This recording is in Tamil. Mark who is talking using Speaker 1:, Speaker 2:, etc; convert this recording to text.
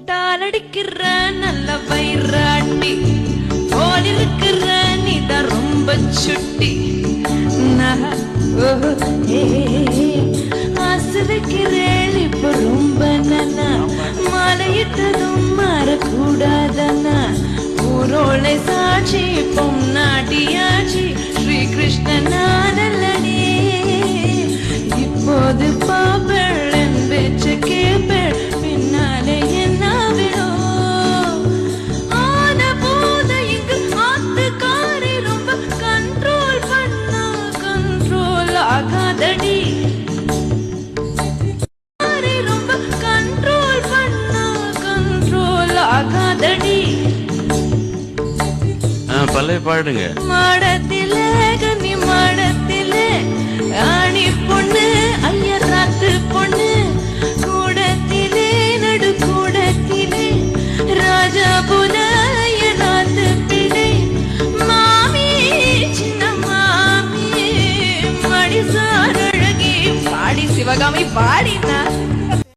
Speaker 1: டாலடிக்கிற நல்ல வயிறாட்டி போல் இருக்கிற நீதான் ரொம்ப சுட்டி ஆசை வைக்கிறேன் இப்ப ரொம்ப நன்னா மாலையிட்டதும் மாறக்கூடாதன்னா ஊரோளை சாட்சி பொம்நாட்டியாச்சி ஸ்ரீ கிருஷ்ணனானல்லனே இப்போது பாப்பள் என் பேச்ச கேப்பள் பின்னாலே என்ன விடும் ஆன போத இங்கு ஆத்துக்காரி ரொம்ப கண்ட்ரோல் பண்ணா கண்ட்ரோல் ஆகாதடி ரொம்ப கண்ட்ரோல் பண்ணா கண்ட்ரோல் ஆகாதடி
Speaker 2: பல்லே பாடுங்க
Speaker 1: மாடத்திலே கன்னி மாடத்திலே ஆணி பொண்ணு ஐயர் ராத்து பொண்ணு கூடத்திலே நடு கூடத்திலே ராஜா புல ஐயனாத்து பிள்ளை மாமி சின்ன மாமி மடிசார் அழகி பாடி சிவகாமி பாடினா